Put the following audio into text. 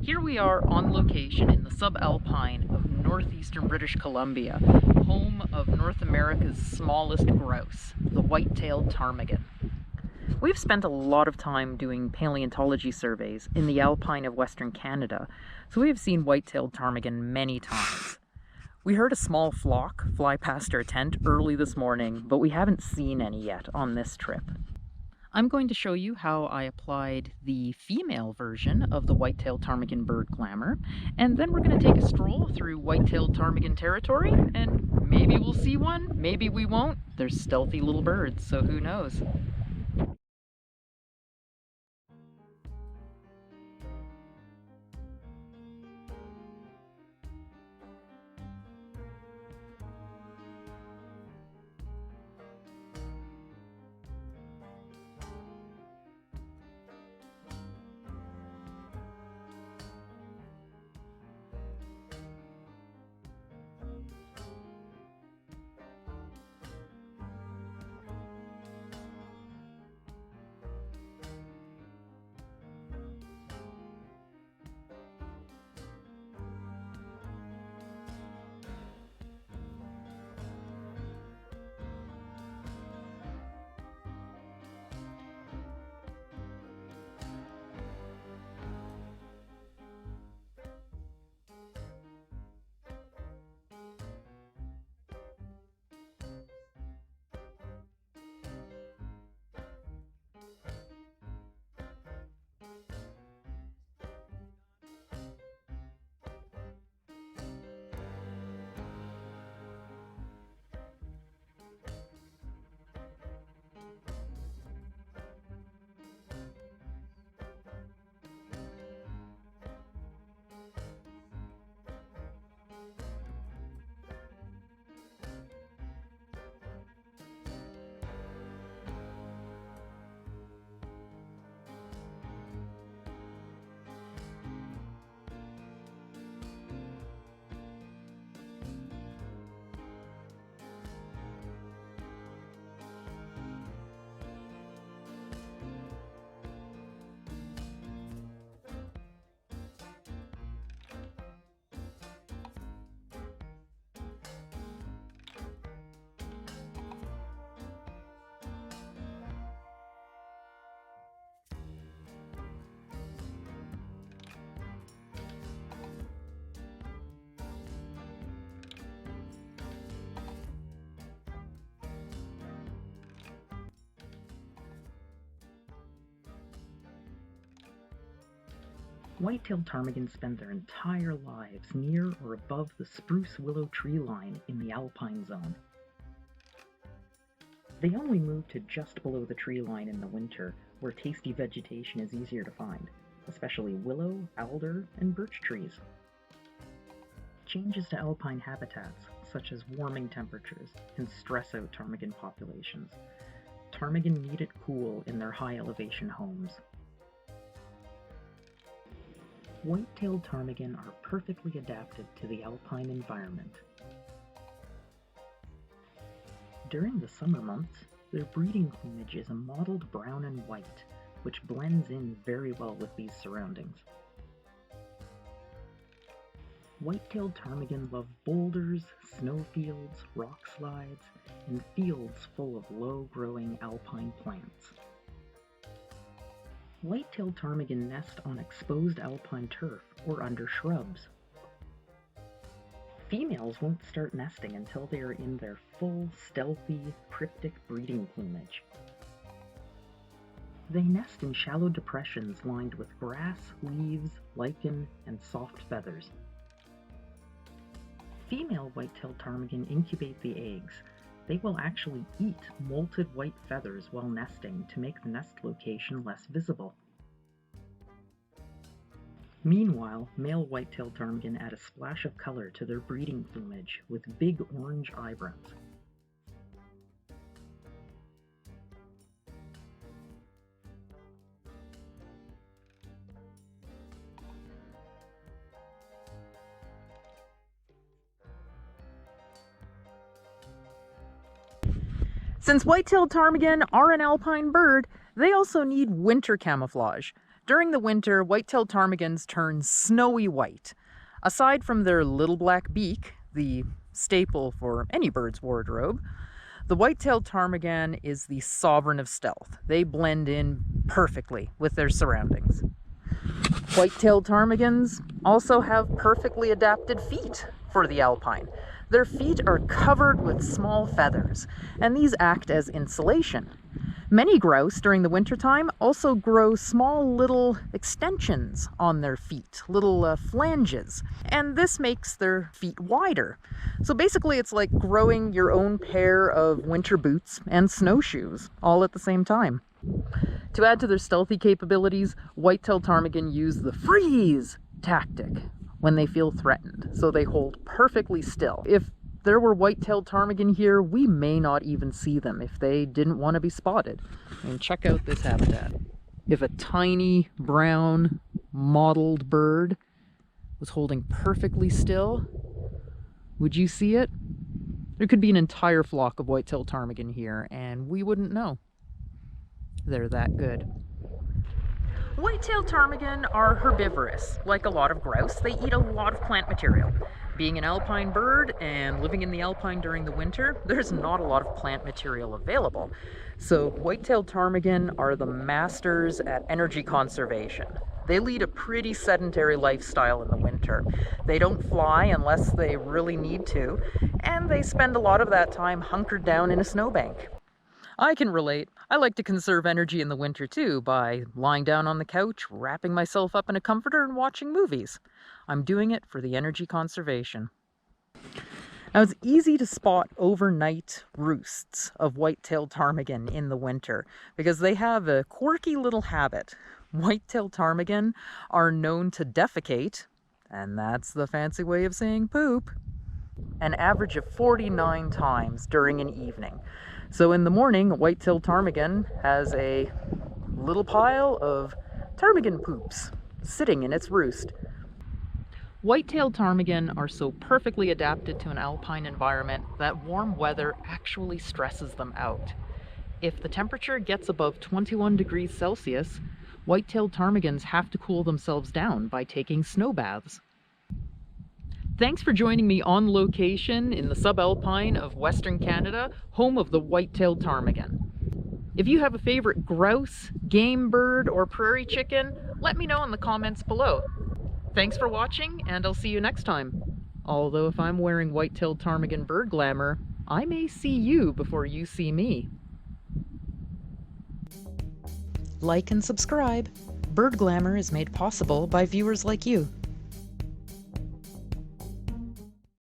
Here we are on location in the subalpine of northeastern British Columbia, home of North America's smallest grouse, the white-tailed ptarmigan. We've spent a lot of time doing paleontology surveys in the Alpine of Western Canada, so we have seen white-tailed ptarmigan many times. We heard a small flock fly past our tent early this morning, but we haven't seen any yet on this trip. I'm going to show you how I applied the female version of the White-tailed Ptarmigan Bird Glamour, and then we're going to take a stroll through white-tailed ptarmigan territory, and maybe we'll see one, maybe we won't. They're stealthy little birds, so who knows? White-tailed ptarmigan spend their entire lives near or above the spruce-willow tree line in the alpine zone. They only move to just below the tree line in the winter, where tasty vegetation is easier to find, especially willow, alder, and birch trees. Changes to alpine habitats, such as warming temperatures, can stress out ptarmigan populations. Ptarmigan need it cool in their high-elevation homes. White-tailed ptarmigan are perfectly adapted to the alpine environment. During the summer months, their breeding plumage is a mottled brown and white, which blends in very well with these surroundings. White-tailed ptarmigan love boulders, snowfields, rock slides, and fields full of low-growing alpine plants. White-tailed ptarmigan nest on exposed alpine turf or under shrubs. Females won't start nesting until they are in their full, stealthy, cryptic breeding plumage. They nest in shallow depressions lined with grass, leaves, lichen, and soft feathers. Female white-tailed ptarmigan incubate the eggs. They will actually eat molted white feathers while nesting to make the nest location less visible. Meanwhile, male white-tailed ptarmigan add a splash of color to their breeding plumage with big orange eyebrows. Since white-tailed ptarmigan are an alpine bird, they also need winter camouflage. During the winter, white-tailed ptarmigans turn snowy white. Aside from their little black beak, the staple for any bird's wardrobe, the white-tailed ptarmigan is the sovereign of stealth. They blend in perfectly with their surroundings. White-tailed ptarmigans also have perfectly adapted feet for the alpine. Their feet are covered with small feathers, and these act as insulation. Many grouse during the wintertime also grow small little extensions on their feet, little flanges, and this makes their feet wider. So basically it's like growing your own pair of winter boots and snowshoes all at the same time. To add to their stealthy capabilities, white-tailed ptarmigan use the freeze tactic when they feel threatened, so they hold perfectly still. If there were white-tailed ptarmigan here, we may not even see them if they didn't want to be spotted. And check out this habitat. If a tiny brown mottled bird was holding perfectly still, would you see it? There could be an entire flock of white-tailed ptarmigan here, and we wouldn't know. They're that good. White-tailed ptarmigan are herbivorous. Like a lot of grouse, they eat a lot of plant material. Being an alpine bird and living in the alpine during the winter, there's not a lot of plant material available. So white-tailed ptarmigan are the masters at energy conservation. They lead a pretty sedentary lifestyle in the winter. They don't fly unless they really need to, and they spend a lot of that time hunkered down in a snowbank. I can relate. I like to conserve energy in the winter too by lying down on the couch, wrapping myself up in a comforter and watching movies. I'm doing it for the energy conservation. Now it's easy to spot overnight roosts of white-tailed ptarmigan in the winter because they have a quirky little habit. White-tailed ptarmigan are known to defecate, and that's the fancy way of saying poop, an average of 49 times during an evening. So in the morning, white-tailed ptarmigan has a little pile of ptarmigan poops sitting in its roost. White-tailed ptarmigan are so perfectly adapted to an alpine environment that warm weather actually stresses them out. If the temperature gets above 21 degrees Celsius, white-tailed ptarmigans have to cool themselves down by taking snow baths. Thanks for joining me on location in the subalpine of Western Canada, home of the white-tailed ptarmigan. If you have a favorite grouse, game bird, or prairie chicken, let me know in the comments below. Thanks for watching, and I'll see you next time. Although if I'm wearing White-tailed Ptarmigan Bird Glamour, I may see you before you see me. Like and subscribe. Bird Glamour is made possible by viewers like you.